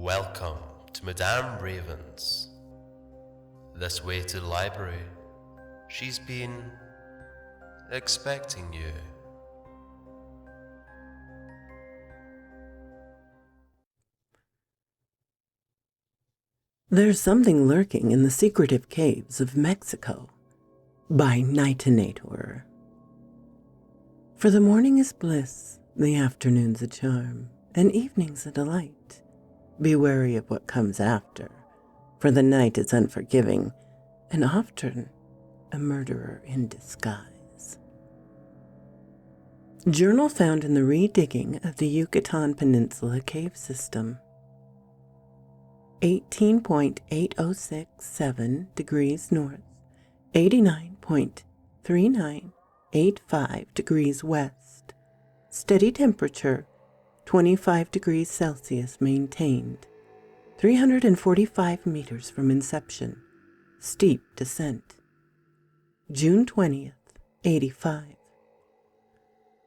Welcome to Madame Raven's. This way to the library. She's been expecting you. There's something lurking in the secretive caves of Mexico by Nightinator. For the morning is bliss, the afternoon's a charm, and evening's a delight. Be wary of what comes after, for the night is unforgiving, and often a murderer in disguise. Journal found in the re-digging of the Yucatan Peninsula cave system. 18.8067 degrees north, 89.3985 degrees west. Steady temperature, 25 degrees Celsius maintained. 345 meters from inception. Steep descent. June 20th, 85.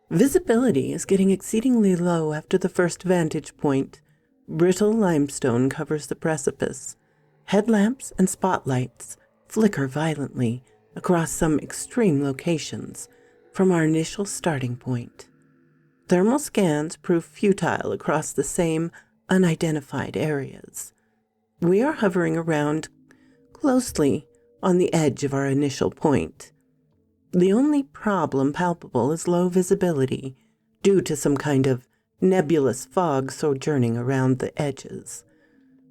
Visibility is getting exceedingly low after the first vantage point. Brittle limestone covers the precipice. Headlamps and spotlights flicker violently across some extreme locations from our initial starting point. Thermal scans prove futile across the same unidentified areas. We are hovering around closely on the edge of our initial point. The only problem palpable is low visibility due to some kind of nebulous fog sojourning around the edges.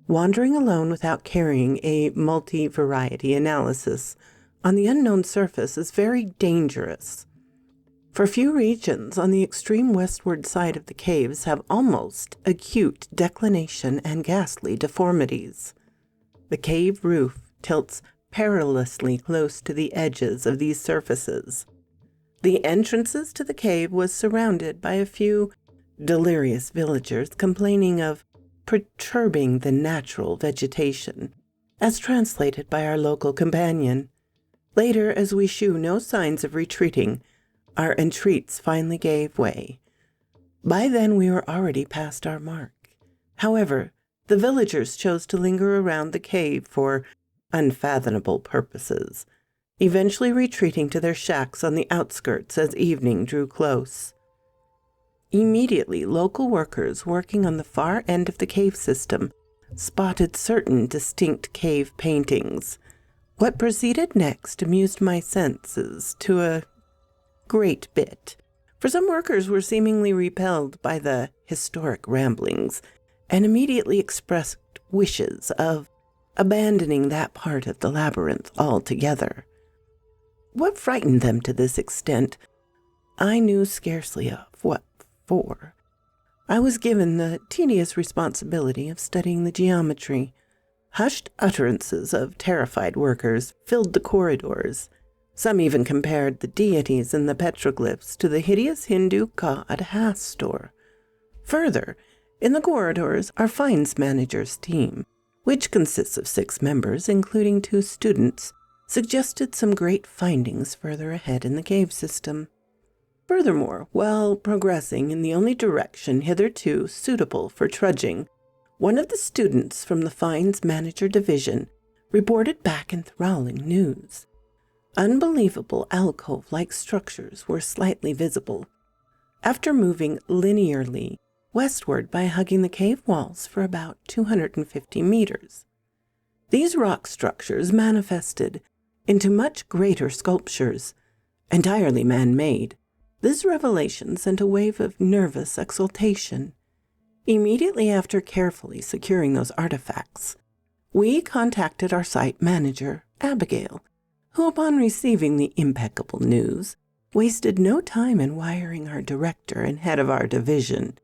Wandering alone without carrying a multi-variety analysis on the unknown surface is very dangerous. For few regions on the extreme westward side of the caves have almost acute declination and ghastly deformities. The cave roof tilts perilously close to the edges of these surfaces. The entrances to the cave was surrounded by a few delirious villagers complaining of perturbing the natural vegetation, as translated by our local companion. Later, as we shew no signs of retreating, our entreats finally gave way. By then we were already past our mark. However, the villagers chose to linger around the cave for unfathomable purposes, eventually retreating to their shacks on the outskirts as evening drew close. Immediately, local workers working on the far end of the cave system spotted certain distinct cave paintings. What proceeded next amused my senses to a great bit, for some workers were seemingly repelled by the historic ramblings and immediately expressed wishes of abandoning that part of the labyrinth altogether. What frightened them to this extent, I knew scarcely of. What for? I was given the tedious responsibility of studying the geometry. Hushed utterances of terrified workers filled the corridors. Some even compared the deities in the petroglyphs to the hideous Hindu god Hastor. Further, in the corridors, our finds manager's team, which consists of 6 members, including 2 students, suggested some great findings further ahead in the cave system. Furthermore, while progressing in the only direction hitherto suitable for trudging, one of the students from the finds manager division reported back enthralling news. Unbelievable alcove-like structures were slightly visible. After moving linearly westward by hugging the cave walls for about 250 meters, these rock structures manifested into much greater sculptures, entirely man-made. This revelation sent a wave of nervous exultation. Immediately after carefully securing those artifacts, we contacted our site manager, Abigail, who, upon receiving the impeccable news, wasted no time in wiring our director and head of our division,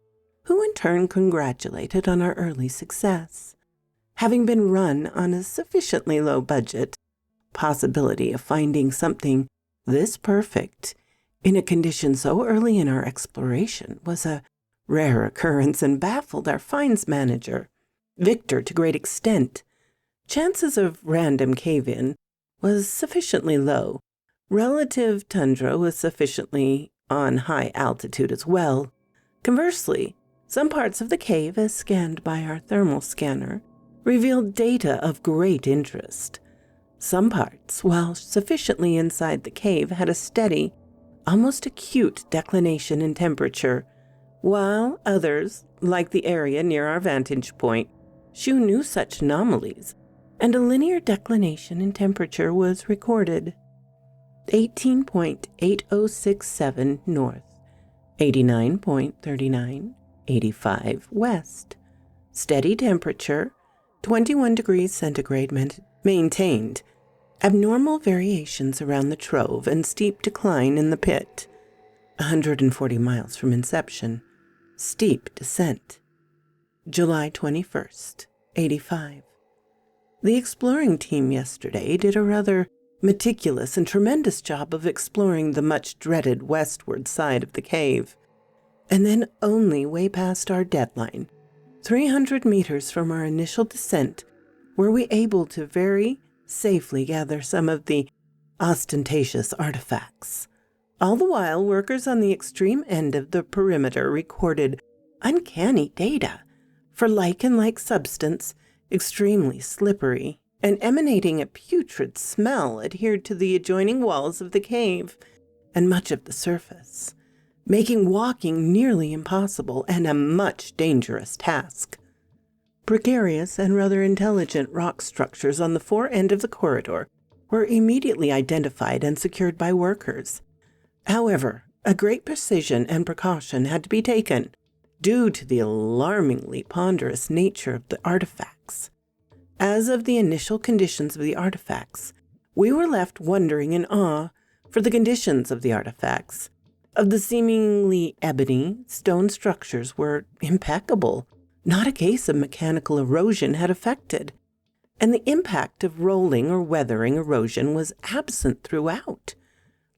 who in turn congratulated on our early success. Having been run on a sufficiently low budget, possibility of finding something this perfect in a condition so early in our exploration was a rare occurrence and baffled our finds manager, Victor, to great extent. Chances of random cave-in was sufficiently low. Relative tundra was sufficiently on high altitude as well. Conversely, Some parts of the cave, as scanned by our thermal scanner, revealed data of great interest. Some parts, while sufficiently inside the cave, had a steady, almost acute declination in temperature, while others, like the area near our vantage point, shew no such anomalies, and a linear declination in temperature was recorded. 18.8067 north, 89.3985 west. Steady temperature, 21 degrees centigrade maintained. Abnormal variations around the trove and steep decline in the pit. 140 miles from inception. Steep descent. July 21st, 85. The exploring team yesterday did a rather meticulous and tremendous job of exploring the much-dreaded westward side of the cave, and then only way past our deadline, 300 meters from our initial descent, were we able to very safely gather some of the ostentatious artifacts. All the while, workers on the extreme end of the perimeter recorded uncanny data for lichen-like substance, extremely slippery, and emanating a putrid smell adhered to the adjoining walls of the cave and much of the surface, making walking nearly impossible and a much dangerous task. Precarious and rather intelligent rock structures on the fore end of the corridor were immediately identified and secured by workers. However, a great precision and precaution had to be taken due to the alarmingly ponderous nature of the artifacts. As of the initial conditions of the artifacts, we were left wondering in awe for the conditions of the artifacts. Of the seemingly ebony, stone structures were impeccable. Not a case of mechanical erosion had affected, and the impact of rolling or weathering erosion was absent throughout.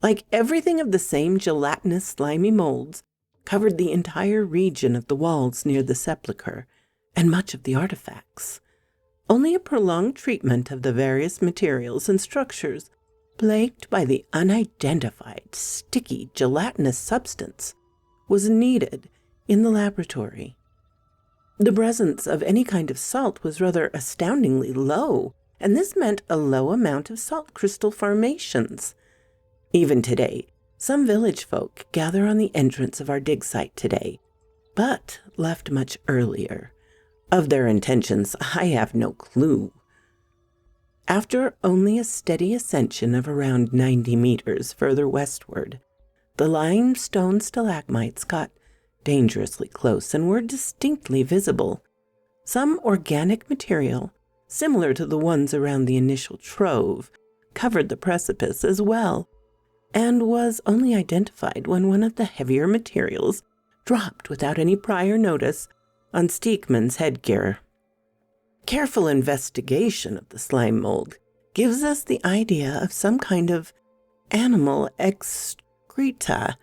Like everything of the same gelatinous, slimy molds, covered the entire region of the walls near the sepulchre and much of the artifacts. Only a prolonged treatment of the various materials and structures plagued by the unidentified, sticky, gelatinous substance was needed in the laboratory. The presence of any kind of salt was rather astoundingly low, and this meant a low amount of salt crystal formations. Even today, some village folk gather on the entrance of our dig site today, but left much earlier. Of their intentions, I have no clue. After only a steady ascension of around 90 meters further westward, the limestone stalagmites got dangerously close and were distinctly visible. Some organic material, similar to the ones around the initial trove, covered the precipice as well, and was only identified when one of the heavier materials dropped without any prior notice on Steekman's headgear. Careful investigation of the slime mold gives us the idea of some kind of animal excreta,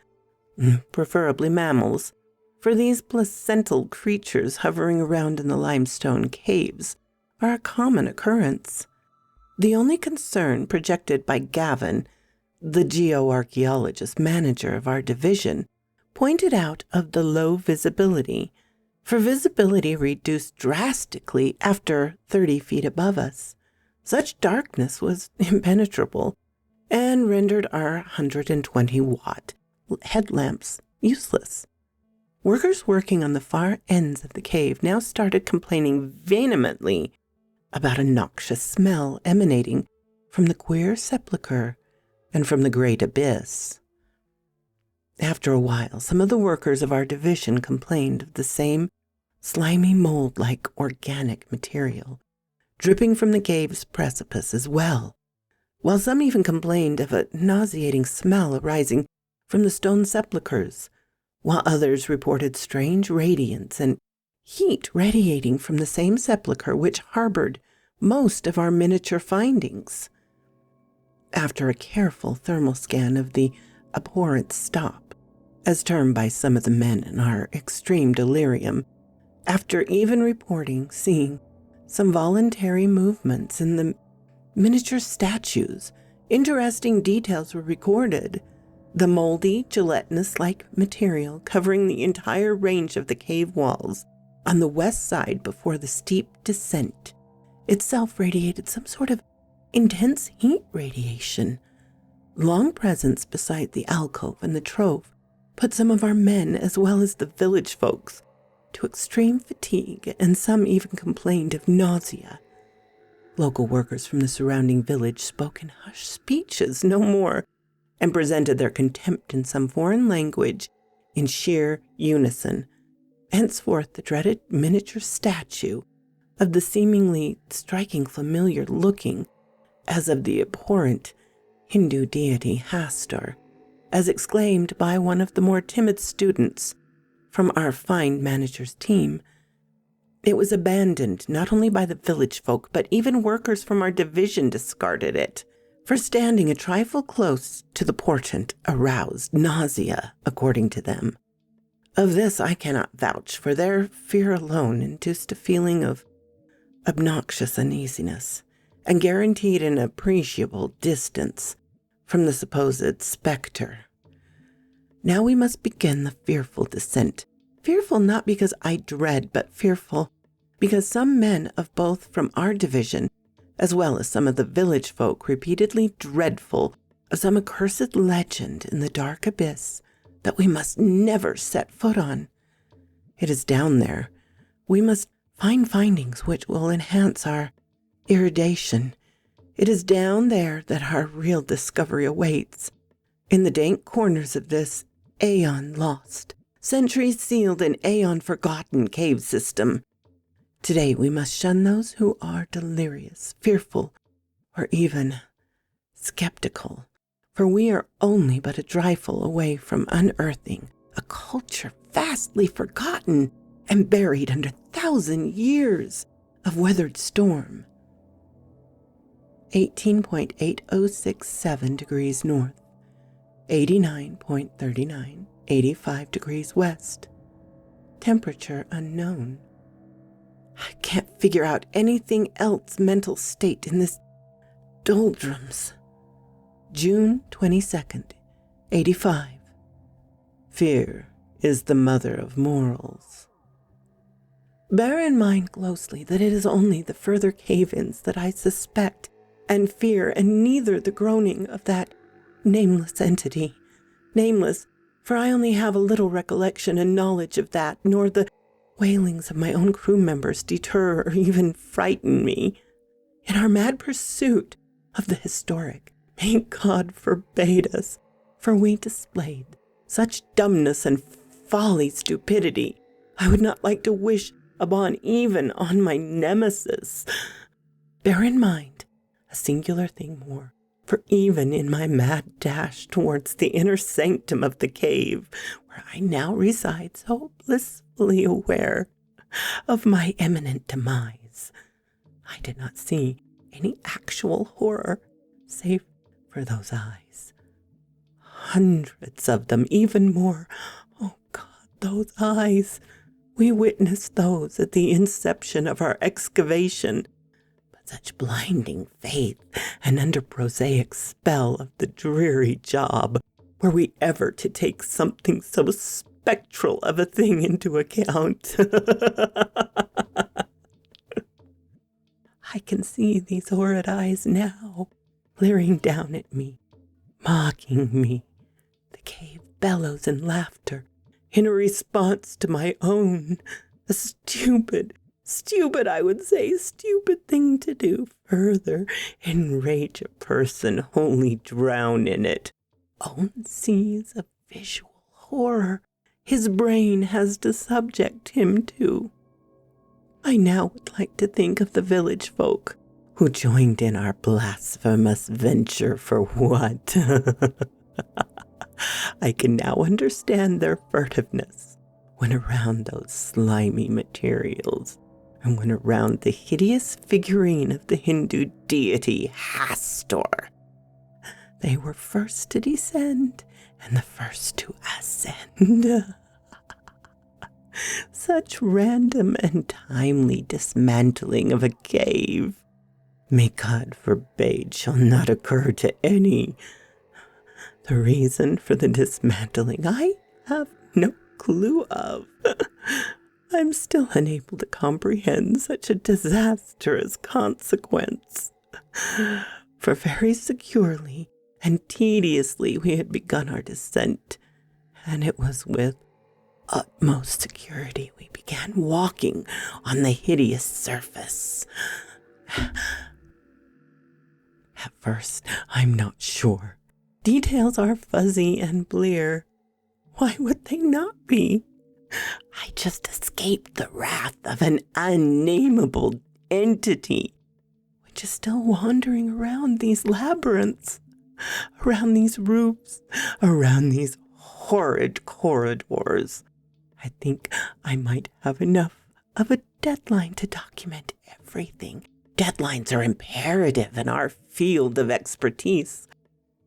preferably mammals, for these placental creatures hovering around in the limestone caves are a common occurrence. The only concern projected by Gavin, the geoarchaeologist manager of our division, pointed out of the low visibility, for visibility reduced drastically after 30 feet above us. Such darkness was impenetrable and rendered our 120-watt headlamps useless. Workers working on the far ends of the cave now started complaining vehemently about a noxious smell emanating from the queer sepulchre and from the great abyss. After a while, some of the workers of our division complained of the same slimy mold-like organic material dripping from the cave's precipice as well, while some even complained of a nauseating smell arising from the stone sepulchres, while others reported strange radiance and heat radiating from the same sepulchre which harbored most of our miniature findings. After a careful thermal scan of the abhorrent stop, as termed by some of the men in our extreme delirium, after even reporting seeing some voluntary movements in the miniature statues, interesting details were recorded. The moldy, gelatinous-like material covering the entire range of the cave walls on the west side before the steep descent itself radiated some sort of intense heat radiation. Long presence beside the alcove and the trove put some of our men as well as the village folks to extreme fatigue, and some even complained of nausea. Local workers from the surrounding village spoke in hushed speeches, no more, and presented their contempt in some foreign language in sheer unison. Henceforth, the dreaded miniature statue of the seemingly striking familiar looking as of the abhorrent Hindu deity Hastur, as exclaimed by one of the more timid students from our fine manager's team. It was abandoned not only by the village folk, but even workers from our division discarded it, for standing a trifle close to the portent aroused nausea, according to them. Of this I cannot vouch, for their fear alone induced a feeling of obnoxious uneasiness, and guaranteed an appreciable distance from the supposed spectre. Now we must begin the fearful descent. Fearful not because I dread, but fearful because some men of both from our division, as well as some of the village folk, repeatedly dreadful of some accursed legend in the dark abyss that we must never set foot on. It is down there. We must find findings which will enhance our irradiation. It is down there that our real discovery awaits. In the dank corners of this aeon lost, centuries sealed and aeon forgotten cave system. Today we must shun those who are delirious, fearful, or even skeptical, for we are only but a trifle away from unearthing a culture vastly forgotten and buried under 1,000 years of weathered storm. 18.8067 degrees north, 89.39, 85 degrees west. Temperature unknown. I can't figure out anything else mental state in this doldrums. June 22nd, 85. Fear is the mother of morals. Bear in mind closely that it is only the further cave-ins that I suspect and fear, and neither the groaning of that nameless entity. Nameless, for I only have a little recollection and knowledge of that, nor the wailings of my own crew members deter or even frighten me. In our mad pursuit of the historic, may God forbade us, for we displayed such dumbness and folly stupidity I would not like to wish upon even on my nemesis. Bear in mind a singular thing more, for even in my mad dash towards the inner sanctum of the cave, where I now reside so blissfully aware of my imminent demise, I did not see any actual horror, save for those eyes. Hundreds of them, even more. Oh God, those eyes! We witnessed those at the inception of our excavation. But such blinding faith, and under prosaic spell of the dreary job, were we ever to take something so spectral of a thing into account? I can see these horrid eyes now, leering down at me, mocking me. The cave bellows in laughter in a response to my own. A stupid, I would say, stupid thing to do. Further enrage a person wholly drowned in it. Own sees a visual horror his brain has to subject him to. I now would like to think of the village folk who joined in our blasphemous venture for what? I can now understand their furtiveness when around those slimy materials, and when around the hideous figurine of the Hindu deity Hastur. They were first to descend and the first to ascend. Such random and timely dismantling of a cave, may God forbade, shall not occur to any. The reason for the dismantling I have no clue of. I'm still unable to comprehend such a disastrous consequence. For very securely and tediously we had begun our descent, and it was with utmost security we began walking on the hideous surface. At first, I'm not sure. Details are fuzzy and blear. Why would they not be? I just escaped the wrath of an unnameable entity, which is still wandering around these labyrinths, around these roofs, around these horrid corridors. I think I might have enough of a deadline to document everything. Deadlines are imperative in our field of expertise.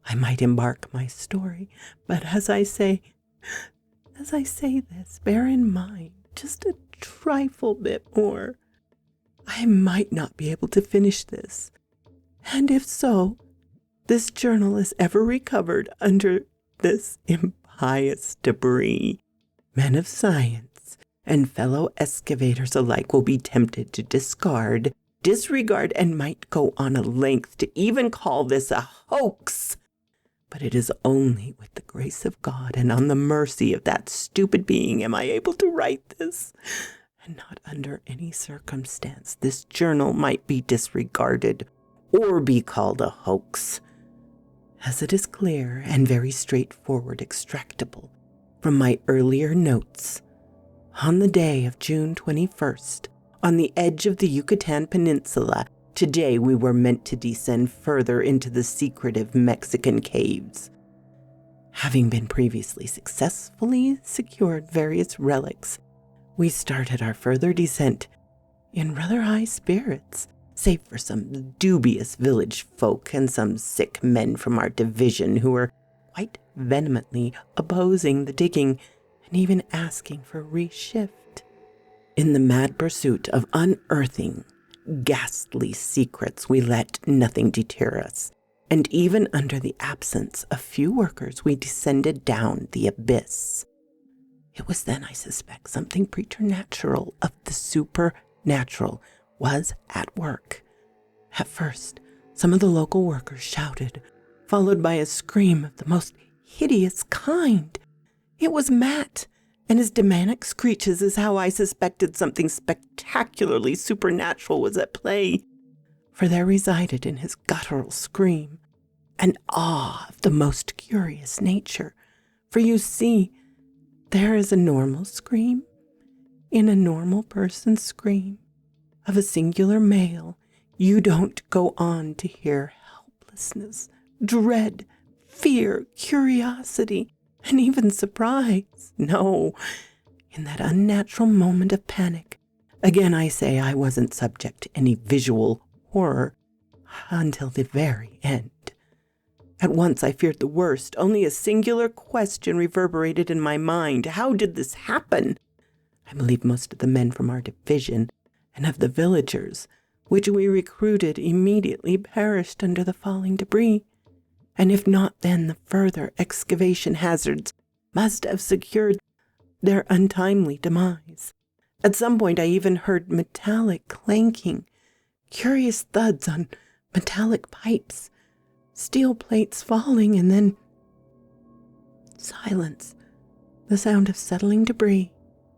I might embark my story, but as I say this, bear in mind just a trifle bit more. I might not be able to finish this. And if so, this journal is ever recovered under this impious debris. Men of science and fellow excavators alike will be tempted to disregard, and might go on a length to even call this a hoax. But it is only with the grace of God and on the mercy of that stupid being am I able to write this. And not under any circumstance this journal might be disregarded or be called a hoax, as it is clear and very straightforward extractable from my earlier notes. On the day of June 21st, on the edge of the Yucatan Peninsula, today we were meant to descend further into the secretive Mexican caves. Having been previously successfully secured various relics, we started our further descent in rather high spirits, save for some dubious village folk and some sick men from our division who were quite vehemently opposing the digging and even asking for reshift. In the mad pursuit of unearthing ghastly secrets, we let nothing deter us, and even under the absence of few workers, we descended down the abyss. It was then, I suspect, something preternatural of the supernatural was at work. At first, some of the local workers shouted, followed by a scream of the most hideous kind. It was Matt, and his demonic screeches is how I suspected something spectacularly supernatural was at play, for there resided in his guttural scream an awe of the most curious nature. For you see, there is a normal scream in a normal person's scream of a singular male. You don't go on to hear helplessness, dread, fear, curiosity, and even surprise. No, in that unnatural moment of panic, again I say I wasn't subject to any visual horror until the very end. At once I feared the worst. Only a singular question reverberated in my mind. How did this happen? I believe most of the men from our division and of the villagers, which we recruited, immediately perished under the falling debris. And if not, then the further excavation hazards must have secured their untimely demise. At some point I even heard metallic clanking, curious thuds on metallic pipes, steel plates falling, and then silence, the sound of settling debris,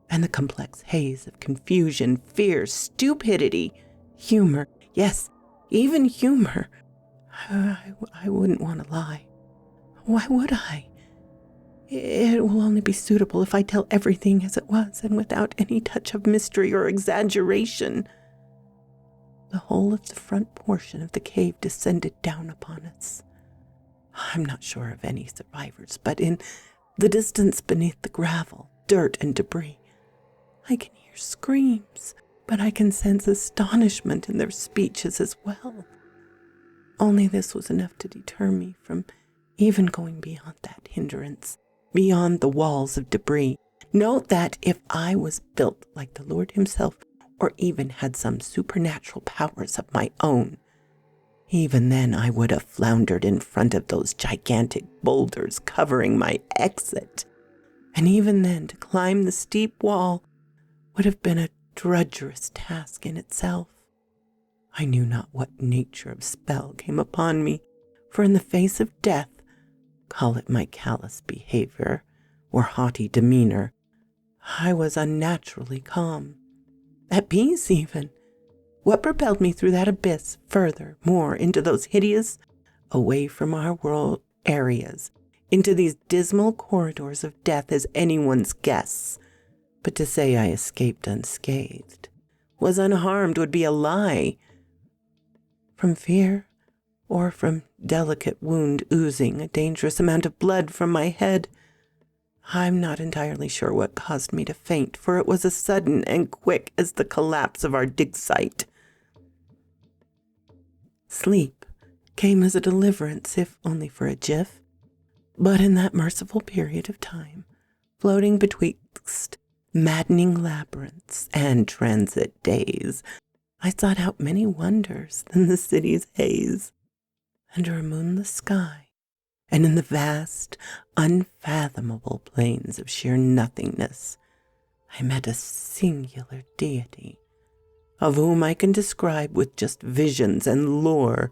and the complex haze of confusion, fear, stupidity, humor, yes, even humor. I wouldn't want to lie. Why would I? It will only be suitable if I tell everything as it was and without any touch of mystery or exaggeration. The whole of the front portion of the cave descended down upon us. I'm not sure of any survivors, but in the distance beneath the gravel, dirt, and debris, I can hear screams, but I can sense astonishment in their speeches as well. Only this was enough to deter me from even going beyond that hindrance, beyond the walls of debris. Note that if I was built like the Lord himself, or even had some supernatural powers of my own, Even then, I would have floundered in front of those gigantic boulders covering my exit. And even then, to climb the steep wall would have been a drudgerous task in itself. I knew not what nature of spell came upon me, for in the face of death, call it my callous behavior or haughty demeanor, I was unnaturally calm. At peace, even. What propelled me through that abyss further, more into those hideous, away from our world areas, into these dismal corridors of death is anyone's guess. But to say I escaped unscathed, was unharmed, would be a lie. From fear, or from delicate wound oozing a dangerous amount of blood from my head, I'm not entirely sure what caused me to faint, for it was as sudden and quick as the collapse of our dig site. Sleep came as a deliverance, if only for a jiff, but in that merciful period of time, floating betwixt maddening labyrinths and transit days, I sought out many wonders than the city's haze. Under a moonless sky, and in the vast, unfathomable plains of sheer nothingness, I met a singular deity, of whom I can describe with just visions and lore,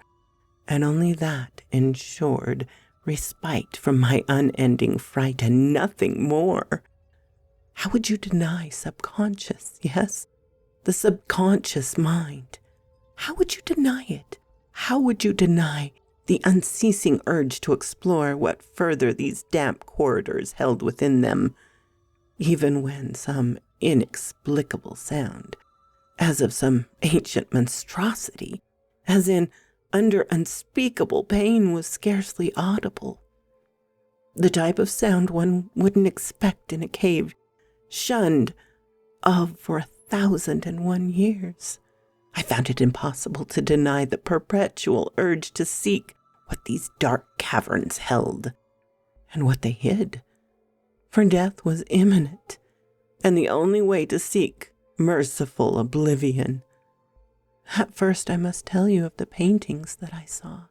and only that ensured respite from my unending fright and nothing more. How would you deny subconscious, yes, the subconscious mind? How would you deny it? How would you deny the unceasing urge to explore what further these damp corridors held within them, even when some inexplicable sound, as of some ancient monstrosity, as in under unspeakable pain, was scarcely audible? The type of sound one wouldn't expect in a cave shunned of for 1,001 years. I found it impossible to deny the perpetual urge to seek what these dark caverns held, and what they hid, for death was imminent, and the only way to seek merciful oblivion. At first, I must tell you of the paintings that I saw.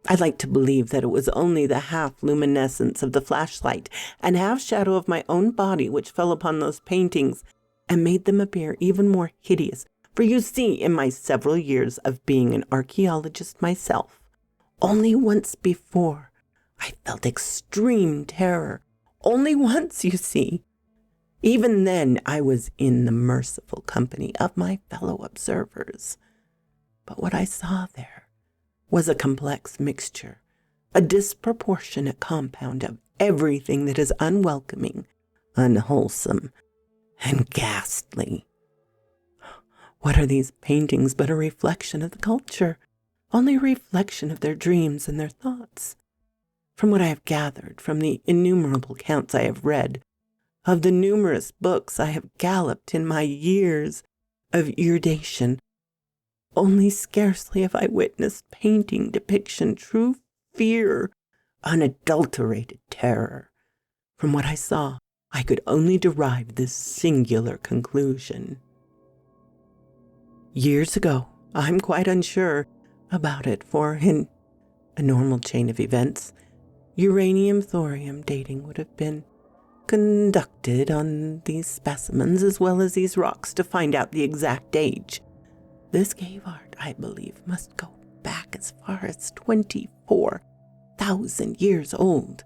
I like to believe that it was only the half-luminescence of the flashlight and half-shadow of my own body which fell upon those paintings and made them appear even more hideous. For you see, in my several years of being an archaeologist myself, only once before I felt extreme terror. Only once, you see. Even then I was in the merciful company of my fellow observers. But what I saw there was a complex mixture, a disproportionate compound of everything that is unwelcoming, unwholesome, and ghastly. What are these paintings but a reflection of the culture? Only a reflection of their dreams and their thoughts. From what I have gathered from the innumerable accounts I have read, of the numerous books I have galloped in my years of erudition, only scarcely have I witnessed painting depiction true fear, unadulterated terror. From what I saw, I could only derive this singular conclusion. Years ago, I'm quite unsure about it, for in a normal chain of events, uranium-thorium dating would have been conducted on these specimens as well as these rocks to find out the exact age. This cave art, I believe, must go back as far as 24,000 years old.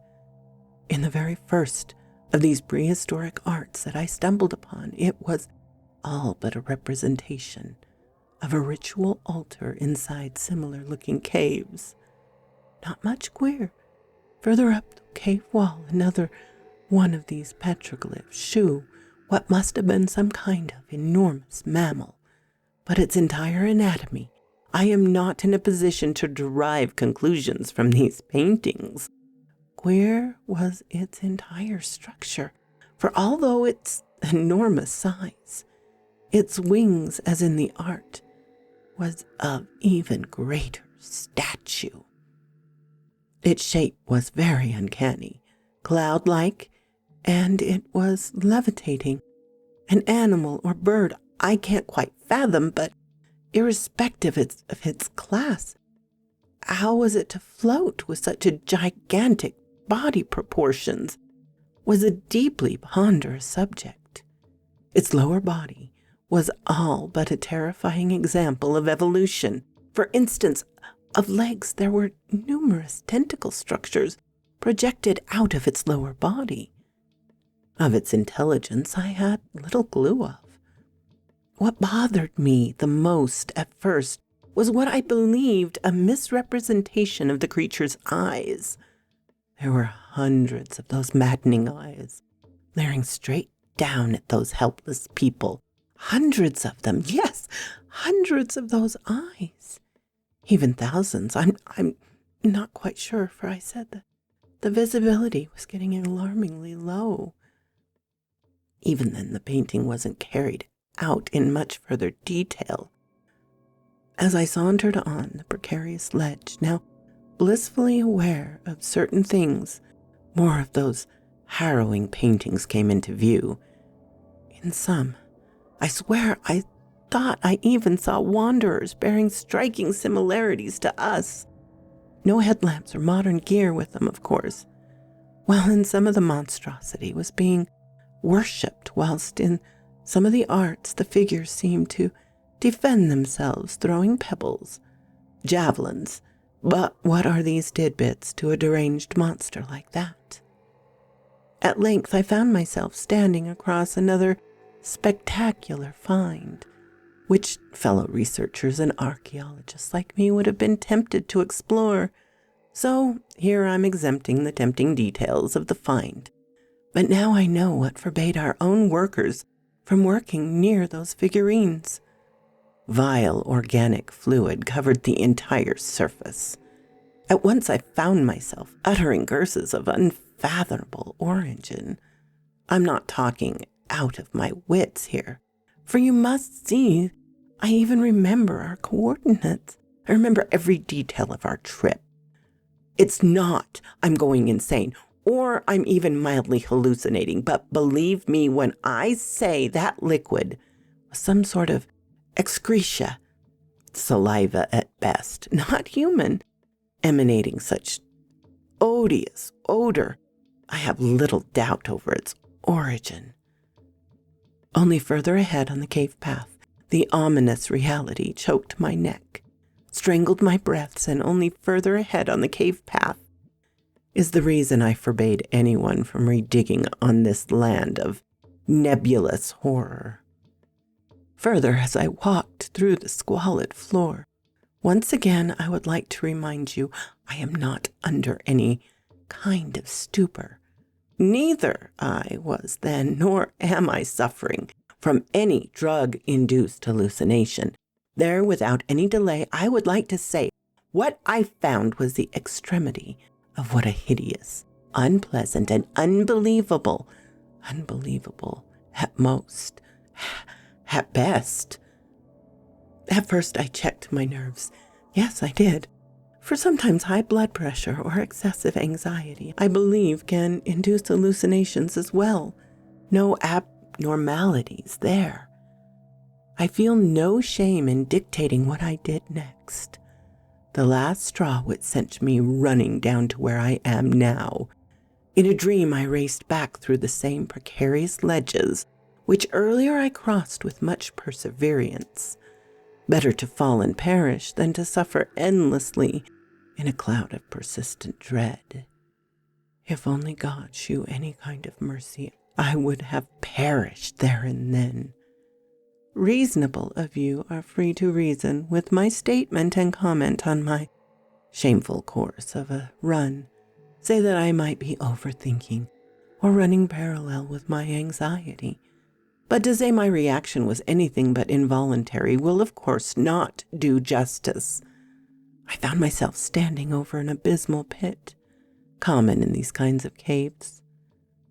In the very first of these prehistoric arts that I stumbled upon, it was all but a representation of a ritual altar inside similar-looking caves. Not much queer. Further up the cave wall, another one of these petroglyphs shew what must have been some kind of enormous mammal, but its entire anatomy. I am not in a position to derive conclusions from these paintings. Queer was its entire structure, for although its enormous size, its wings, as in the art, was of even greater stature. Its shape was very uncanny, cloud-like, and it was levitating. An animal or bird I can't quite fathom, but irrespective of its class, how was it to float with such a gigantic body proportions was a deeply ponderous subject. Its lower body was all but a terrifying example of evolution. For instance, of legs there were numerous tentacle structures projected out of its lower body. Of its intelligence I had little clue of. What bothered me the most at first was what I believed a misrepresentation of the creature's eyes. There were hundreds of those maddening eyes, glaring straight down at those helpless people. Hundreds of them, yes, hundreds of those eyes. Even thousands. I'm not quite sure, for I said that the visibility was getting alarmingly low. Even then, the painting wasn't carried out in much further detail. As I sauntered on the precarious ledge, now blissfully aware of certain things, more of those harrowing paintings came into view. In some, I swear I thought I even saw wanderers bearing striking similarities to us. No headlamps or modern gear with them, of course. While in some of the monstrosity was being worshipped, whilst in some of the arts the figures seemed to defend themselves, throwing pebbles, javelins. But what are these tidbits to a deranged monster like that? At length I found myself standing across another spectacular find, which fellow researchers and archaeologists like me would have been tempted to explore. So here I'm exempting the tempting details of the find. But now I know what forbade our own workers from working near those figurines. Vile organic fluid covered the entire surface. At once I found myself uttering curses of unfathomable origin. I'm not talking out of my wits here, for you must see, I even remember our coordinates. I remember every detail of our trip. It's not I'm going insane, or I'm even mildly hallucinating, but believe me when I say that liquid was some sort of excretia, saliva at best, not human, emanating such odious odor, I have little doubt over its origin. Only further ahead on the cave path, the ominous reality choked my neck, strangled my breaths, and only further ahead on the cave path is the reason I forbade anyone from redigging on this land of nebulous horror. Further, as I walked through the squalid floor, once again I would like to remind you I am not under any kind of stupor. Neither I was then, nor am I suffering from any drug-induced hallucination. There, without any delay, I would like to say what I found was the extremity of what a hideous, unpleasant, and unbelievable at most, at best. At first I checked my nerves. Yes, I did. For sometimes high blood pressure or excessive anxiety, I believe, can induce hallucinations as well. No abnormalities there. I feel no shame in dictating what I did next. The last straw which sent me running down to where I am now. In a dream I raced back through the same precarious ledges which earlier I crossed with much perseverance. Better to fall and perish than to suffer endlessly in a cloud of persistent dread. If only God shew any kind of mercy, I would have perished there and then. Reasonable of you are free to reason with my statement and comment on my shameful course of a run. Say that I might be overthinking or running parallel with my anxiety. But to say my reaction was anything but involuntary will of course not do justice. I found myself standing over an abysmal pit, common in these kinds of caves.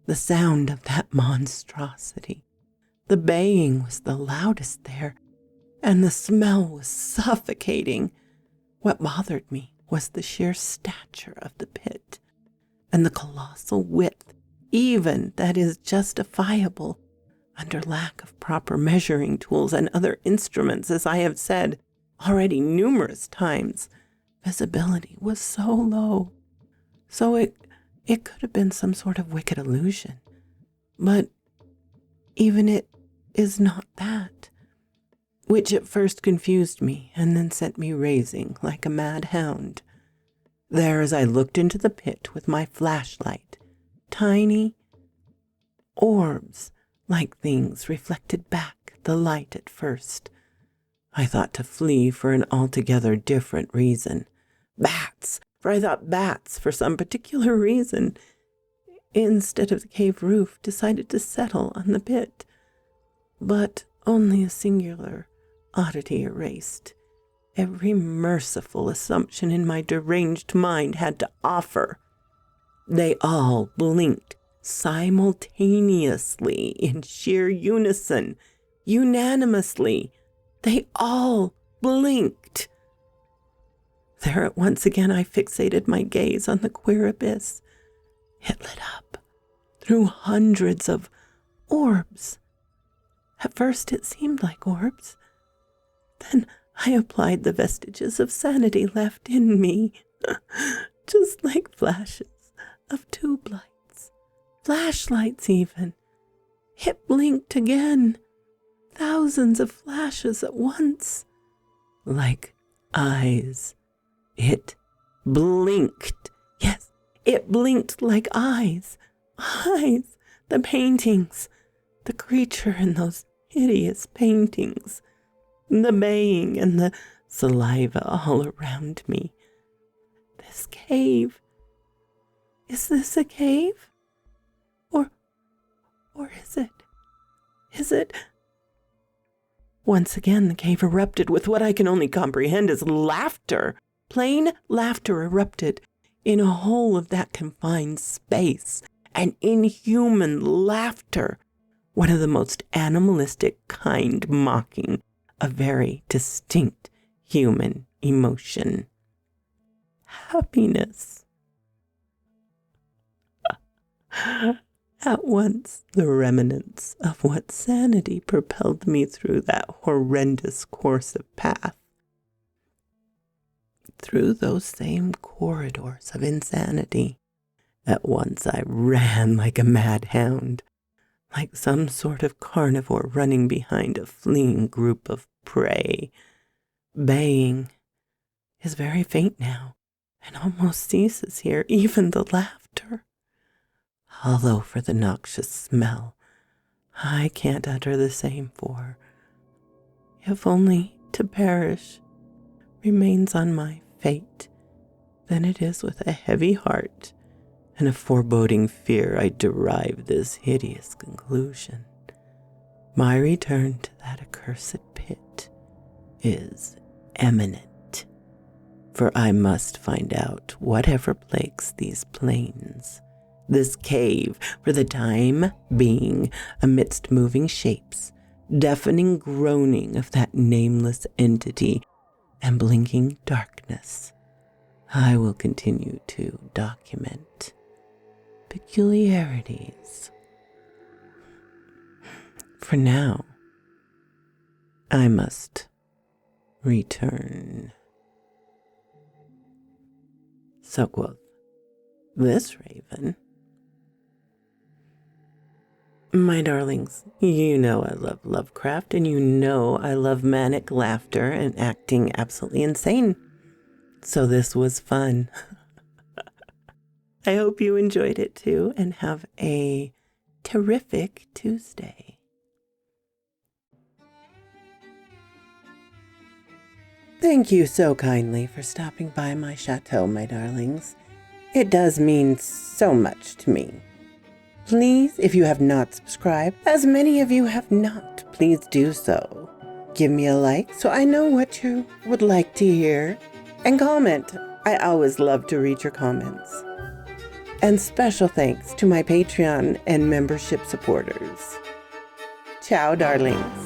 The sound of that monstrosity, the baying was the loudest there, and the smell was suffocating. What bothered me was the sheer stature of the pit, and the colossal width, even that is justifiable under lack of proper measuring tools and other instruments, as I have said already numerous times. visibility was so low. So it could have been some sort of wicked illusion. But even it is not that, which at first confused me and then sent me racing like a mad hound. There, as I looked into the pit with my flashlight, tiny orbs like things reflected back the light at first. I thought to flee for an altogether different reason. Bats, for I thought bats, for some particular reason, instead of the cave roof, decided to settle on the pit. But only a singular oddity erased every merciful assumption in my deranged mind had to offer. They all blinked simultaneously in sheer unison, unanimously. They all blinked. There at once again I fixated my gaze on the queer abyss. It lit up through hundreds of orbs. At first it seemed like orbs. Then I applied the vestiges of sanity left in me, just like flashes of tube lights, flashlights even. It blinked again, thousands of flashes at once, like eyes. It blinked. Yes, it blinked like eyes. Eyes, the paintings, the creature in those hideous paintings, the baying and the saliva all around me. This cave. Is this a cave? Or is it? Is it? Once again, the cave erupted with what I can only comprehend as laughter. Plain laughter erupted in a hole of that confined space. An inhuman laughter. One of the most animalistic kind mocking a very distinct human emotion. Happiness. At once, the remnants of what sanity propelled me through that horrendous course of path. Through those same corridors of insanity, at once I ran like a mad hound, like some sort of carnivore running behind a fleeing group of prey. Baying is very faint now, and almost ceases here, even the laughter. Although for the noxious smell, I can't utter the same for, if only to perish remains on my fate, then it is with a heavy heart and a foreboding fear I derive this hideous conclusion. My return to that accursed pit is imminent, for I must find out whatever plagues these plains, this cave, for the time being, amidst moving shapes, deafening groaning of that nameless entity, and blinking darkness. I will continue to document peculiarities. For now, I must return. So quoth this raven. My darlings, you know I love Lovecraft, and you know I love manic laughter and acting absolutely insane. So this was fun. I hope you enjoyed it too, and have a terrific Tuesday. Thank you so kindly for stopping by my chateau, my darlings. It does mean so much to me. Please, if you have not subscribed, as many of you have not, please do so. Give me a like so I know what you would like to hear. And comment. I always love to read your comments. And special thanks to my Patreon and membership supporters. Ciao, darlings.